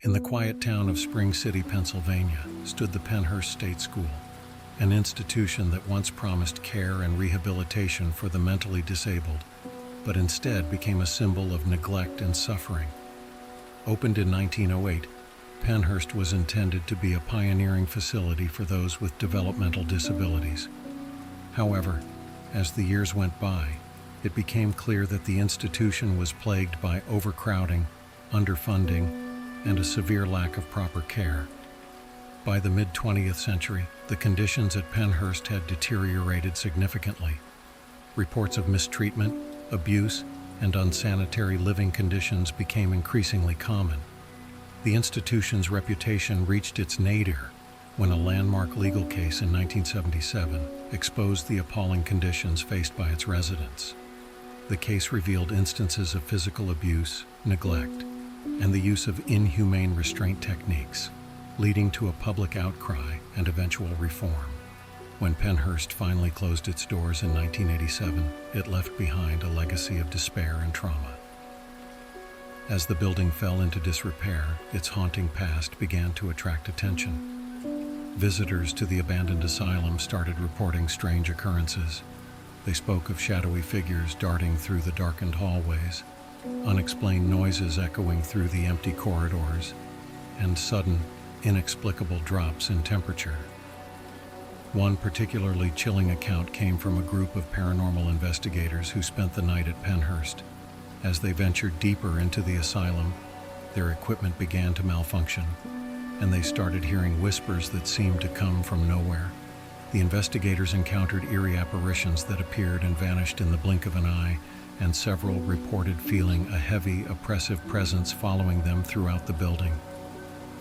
In the quiet town of Spring City, Pennsylvania, stood the Pennhurst State School, an institution that once promised care and rehabilitation for the mentally disabled, but instead became a symbol of neglect and suffering. Opened in 1908, Pennhurst was intended to be a pioneering facility for those with developmental disabilities. However, as the years went by, it became clear that the institution was plagued by overcrowding, underfunding, and a severe lack of proper care. By the mid-20th century, the conditions at Pennhurst had deteriorated significantly. Reports of mistreatment, abuse, and unsanitary living conditions became increasingly common. The institution's reputation reached its nadir when a landmark legal case in 1977 exposed the appalling conditions faced by its residents. The case revealed instances of physical abuse, neglect, and the use of inhumane restraint techniques, leading to a public outcry and eventual reform. When Pennhurst finally closed its doors in 1987, it left behind a legacy of despair and trauma. As the building fell into disrepair, its haunting past began to attract attention. Visitors to the abandoned asylum started reporting strange occurrences. They spoke of shadowy figures darting through the darkened hallways, unexplained noises echoing through the empty corridors, and sudden, inexplicable drops in temperature. One particularly chilling account came from a group of paranormal investigators who spent the night at Pennhurst. As they ventured deeper into the asylum, their equipment began to malfunction, and they started hearing whispers that seemed to come from nowhere. The investigators encountered eerie apparitions that appeared and vanished in the blink of an eye, and several reported feeling a heavy, oppressive presence following them throughout the building.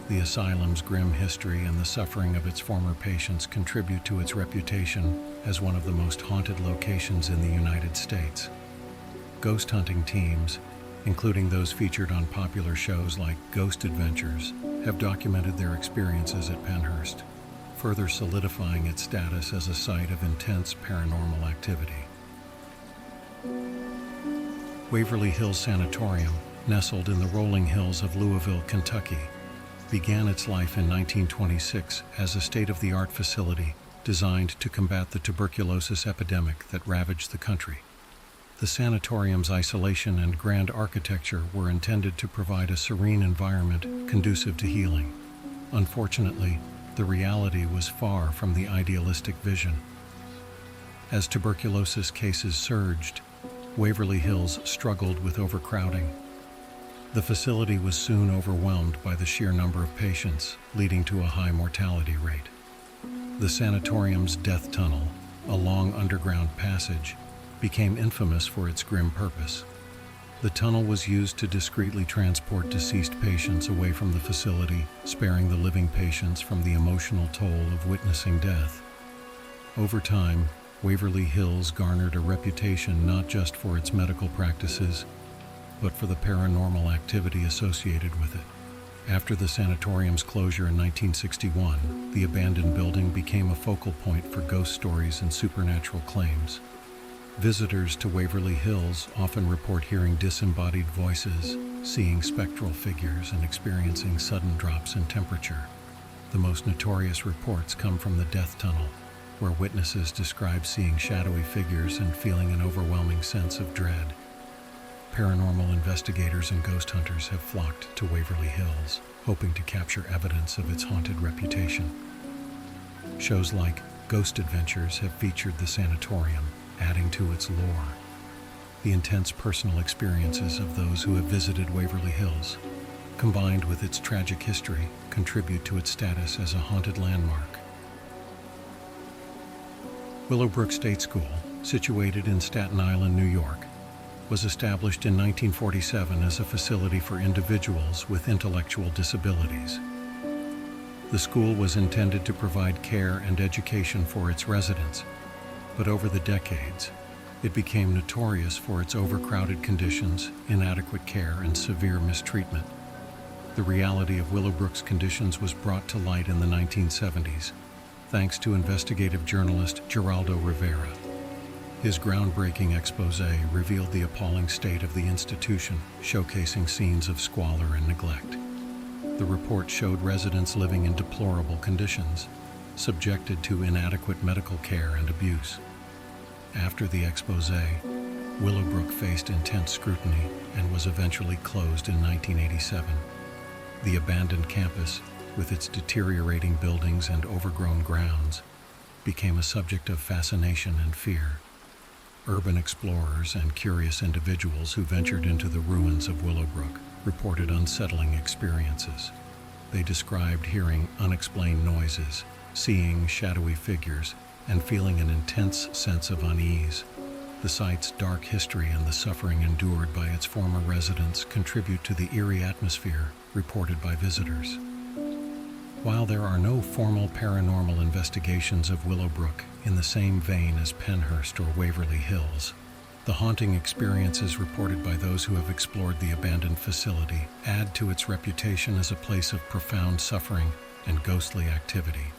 The asylum's grim history and the suffering of its former patients contribute to its reputation as one of the most haunted locations in the United States. Ghost hunting teams, including those featured on popular shows like Ghost Adventures, have documented their experiences at Pennhurst, further solidifying its status as a site of intense paranormal activity. Waverly Hills Sanatorium, nestled in the rolling hills of Louisville, Kentucky, began its life in 1926 as a state-of-the-art facility designed to combat the tuberculosis epidemic that ravaged the country. The sanatorium's isolation and grand architecture were intended to provide a serene environment conducive to healing. Unfortunately, the reality was far from the idealistic vision. As tuberculosis cases surged, Waverly Hills struggled with overcrowding. The facility was soon overwhelmed by the sheer number of patients, leading to a high mortality rate. The sanatorium's death tunnel, a long underground passage, became infamous for its grim purpose. The tunnel was used to discreetly transport deceased patients away from the facility, sparing the living patients from the emotional toll of witnessing death. Over time, Waverly Hills garnered a reputation not just for its medical practices, but for the paranormal activity associated with it. After the sanatorium's closure in 1961, the abandoned building became a focal point for ghost stories and supernatural claims. Visitors to Waverly Hills often report hearing disembodied voices, seeing spectral figures, and experiencing sudden drops in temperature. The most notorious reports come from the death tunnel, where witnesses describe seeing shadowy figures and feeling an overwhelming sense of dread. Paranormal investigators and ghost hunters have flocked to Waverly Hills, hoping to capture evidence of its haunted reputation. Shows like Ghost Adventures have featured the sanatorium, adding to its lore. The intense personal experiences of those who have visited Waverly Hills, combined with its tragic history, contribute to its status as a haunted landmark. Willowbrook State School, situated in Staten Island, New York, was established in 1947 as a facility for individuals with intellectual disabilities. The school was intended to provide care and education for its residents, but over the decades, it became notorious for its overcrowded conditions, inadequate care, and severe mistreatment. The reality of Willowbrook's conditions was brought to light in the 1970s, thanks to investigative journalist Geraldo Rivera. His groundbreaking exposé revealed the appalling state of the institution, showcasing scenes of squalor and neglect. The report showed residents living in deplorable conditions, subjected to inadequate medical care and abuse. After the expose, Willowbrook faced intense scrutiny and was eventually closed in 1987. The abandoned campus, with its deteriorating buildings and overgrown grounds, became a subject of fascination and fear. Urban explorers and curious individuals who ventured into the ruins of Willowbrook reported unsettling experiences. They described hearing unexplained noises, seeing shadowy figures, and feeling an intense sense of unease. The site's dark history and the suffering endured by its former residents contribute to the eerie atmosphere reported by visitors. While there are no formal paranormal investigations of Willowbrook in the same vein as Pennhurst or Waverly Hills, the haunting experiences reported by those who have explored the abandoned facility add to its reputation as a place of profound suffering and ghostly activity.